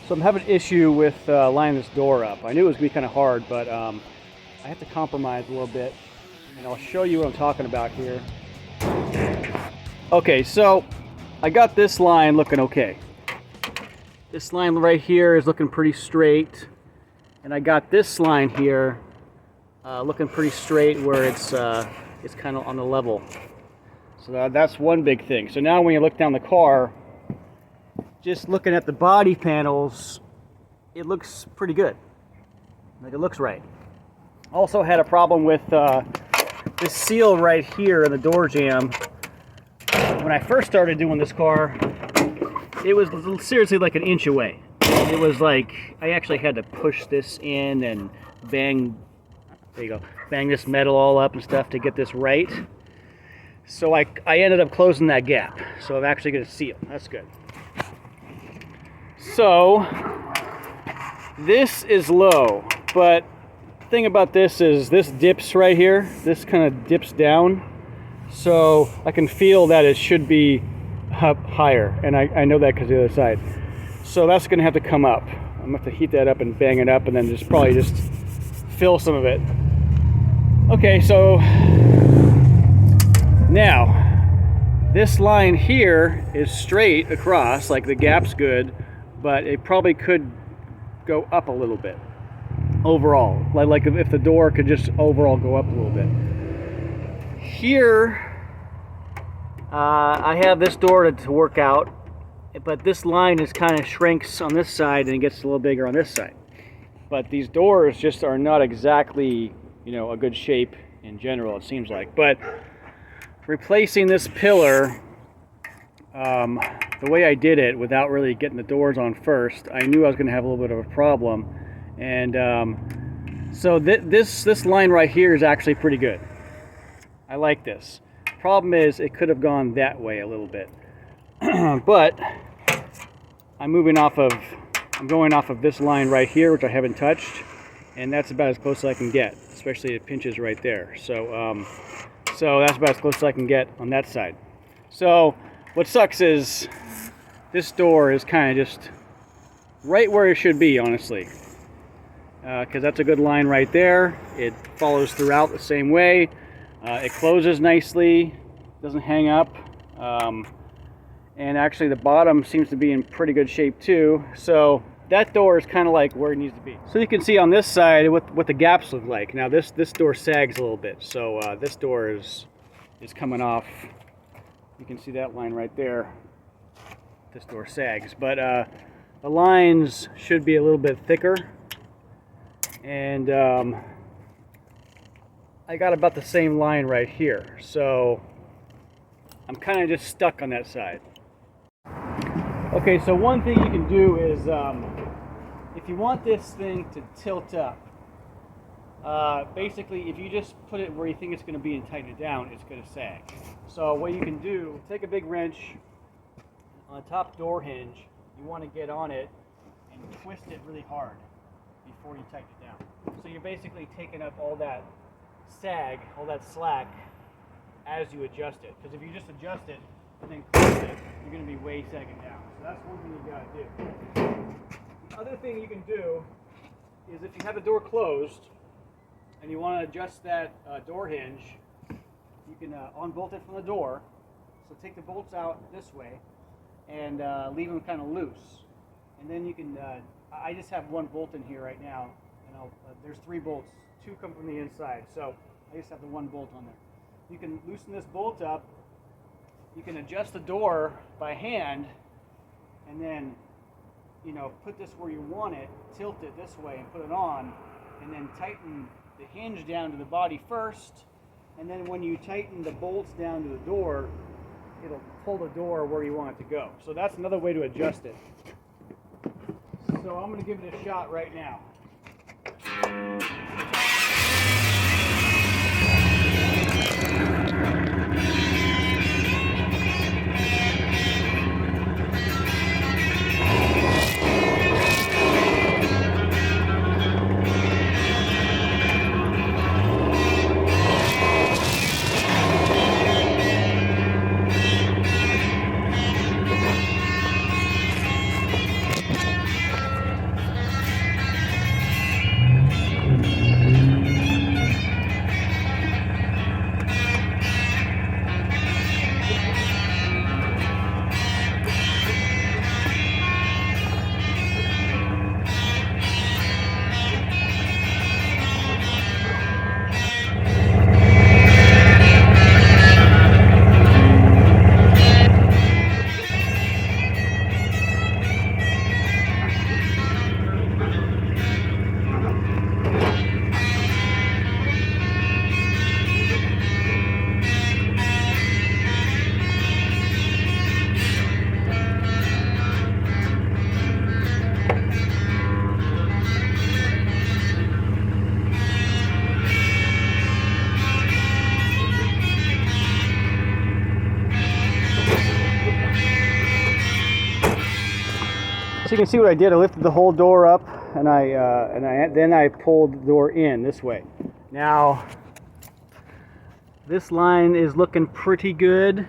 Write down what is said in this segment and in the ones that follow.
So I'm having an issue with lining this door up. I knew it was going to be kind of hard, but I have to compromise a little bit, and I'll show you what I'm talking about here. Okay, so I got this line looking okay. This line right here is looking pretty straight, and I got this line here looking pretty straight where it's kind of on the level. So that's one big thing. So now when you look down the car, just looking at the body panels, it looks pretty good. Like, it looks right. Also had a problem with this seal right here in the door jamb. When I first started doing this car, it was seriously like an inch away. It was like I actually had to push this in and bang, there you go, bang this metal all up and stuff to get this right. So I ended up closing that gap. So I'm actually going to seal. That's good. So this is low, but the thing about this is this dips right here. This kind of dips down. So I can feel that it should be up higher, and I know that because the other side. So that's going to have to come up. I'm going to have to heat that up and bang it up, and then probably just fill some of it. Okay, so now this line here is straight across, like the gap's good, but it probably could go up a little bit overall. Like if the door could just overall go up a little bit. Here, I have this door to work out, but this line is kind of shrinks on this side and it gets a little bigger on this side. But these doors just are not exactly, a good shape in general, it seems like. But replacing this pillar, the way I did it without really getting the doors on first, I knew I was going to have a little bit of a problem. And so this line right here is actually pretty good. I like this. Problem is, it could have gone that way a little bit. But I'm going off of this line right here, which I haven't touched, and that's about as close as I can get, especially it pinches right there. So that's about as close as I can get on that side. So what sucks is this door is kind of just right where it should be, honestly, because that's a good line right there. It follows throughout the same way. It closes nicely, doesn't hang up, and actually the bottom seems to be in pretty good shape too. So that door is kind of like where it needs to be. So you can see on this side what the gaps look like. Now this door sags a little bit, so this door is coming off. You can see that line right there. This door sags, but the lines should be a little bit thicker, and I got about the same line right here, so I'm kind of just stuck on that side. Okay, so one thing you can do is, if you want this thing to tilt up, basically if you just put it where you think it's going to be and tighten it down, it's going to sag. So what you can do, take a big wrench on the top door hinge, you want to get on it and twist it really hard before you tighten it down. So you're basically taking up all that sag, all that slack, as you adjust it. Because if you just adjust it and then close it, you're going to be way sagging down. So that's one thing you got to do. The other thing you can do is, if you have the door closed and you want to adjust that door hinge, you can unbolt it from the door. So take the bolts out this way and leave them kind of loose. And then you can, I just have one bolt in here right now, and there's 3 bolts. 2 come from the inside, so I just have the 1 bolt on there. You can loosen this bolt up, you can adjust the door by hand, and then put this where you want it, tilt it this way and put it on, and then tighten the hinge down to the body first, and then when you tighten the bolts down to the door, it'll pull the door where you want it to go. So that's another way to adjust it. So I'm going to give it a shot right now. So you can see what I did. I lifted the whole door up, and then I pulled the door in this way. Now, this line is looking pretty good.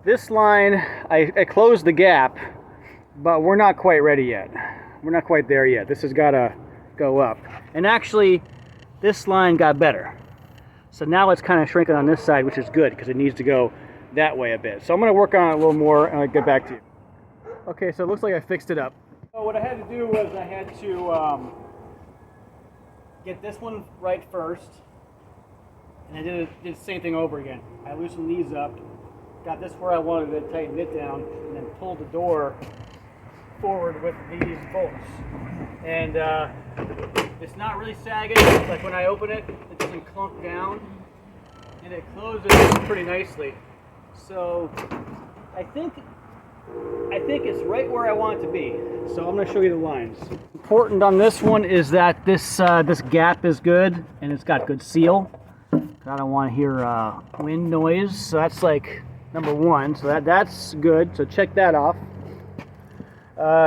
This line, I closed the gap, but we're not quite ready yet. We're not quite there yet. This has got to go up. And actually, this line got better. So now it's kind of shrinking on this side, which is good because it needs to go that way a bit. So I'm going to work on it a little more and I'll get back to you. Okay, so it looks like I fixed it up. So what I had to do was I had to get this one right first. And I did the same thing over again. I loosened these up, got this where I wanted it, tightened it down, and then pulled the door forward with these bolts. And it's not really sagging. Like when I open it, it doesn't clunk down, and it closes pretty nicely. So I think it's right where I want it to be. So I'm going to show you the lines. Important on this one is that this gap is good and it's got good seal. I don't want to hear wind noise. So that's like number one. So that's good. So check that off.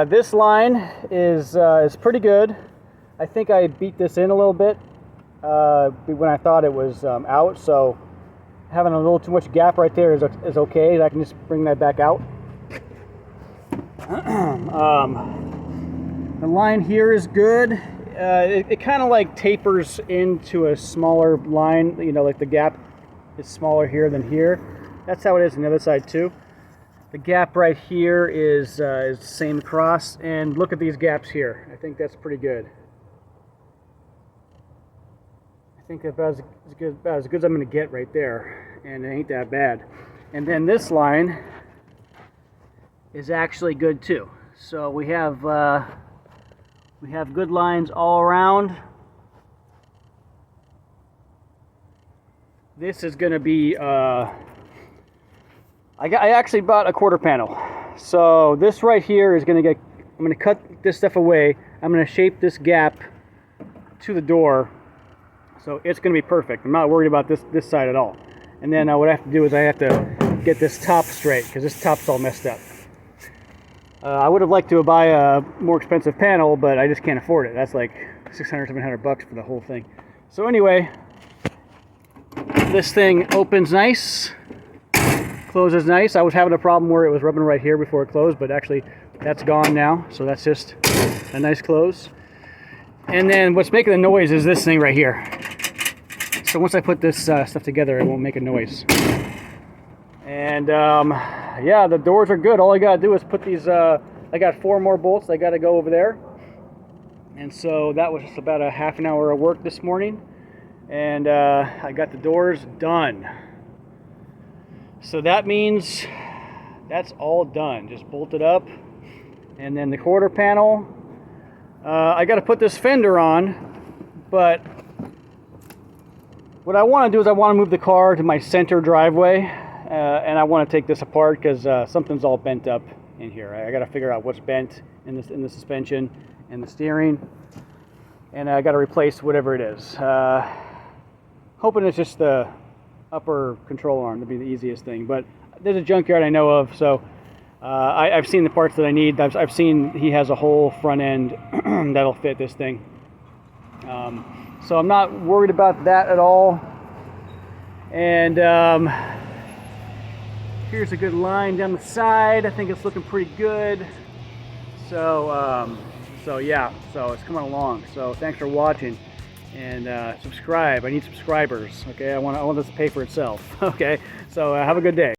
This line is pretty good. I think I beat this in a little bit when I thought it was out. So having a little too much gap right there is okay. I can just bring that back out. The line here is good. It kind of like tapers into a smaller line, you know, like the gap is smaller here than here. That's how it is on the other side too. The gap right here is the same across, and look at these gaps here. I think that's pretty good. I think about as good as I'm going to get right there, and it ain't that bad. And then this line is actually good too. So we have good lines all around. This is going to be I actually bought a quarter panel. So this right here is going to I'm going to cut this stuff away. I'm going to shape this gap to the door. So it's going to be perfect. I'm not worried about this side at all. And then what I have to do is I have to get this top straight because this top's all messed up. I would have liked to buy a more expensive panel, but I just can't afford it. That's like $600-700 for the whole thing. So anyway, this thing opens nice, closes nice. I was having a problem where it was rubbing right here before it closed, but actually that's gone now. So that's just a nice close. And then what's making the noise is this thing right here. So once I put this stuff together, it won't make a noise. And yeah, the doors are good. All I gotta do is put these, I got 4 more bolts. I gotta go over there. And so that was just about a half an hour of work this morning. And I got the doors done. So that means that's all done. Just bolted up. And then the quarter panel. I gotta put this fender on, but what I want to do is I want to move the car to my center driveway, and I want to take this apart because something's all bent up in here. I got to figure out what's bent in the suspension and the steering, and I got to replace whatever it is. Hoping it's just the upper control arm to be the easiest thing, but there's a junkyard I know of, so I've seen the parts that I need. I've seen he has a whole front end that'll fit this thing. So I'm not worried about that at all. And here's a good line down the side. I think it's looking pretty good. So yeah, so it's coming along. So thanks for watching, and subscribe. I need subscribers. Okay, I want this to pay for itself. Okay, so have a good day.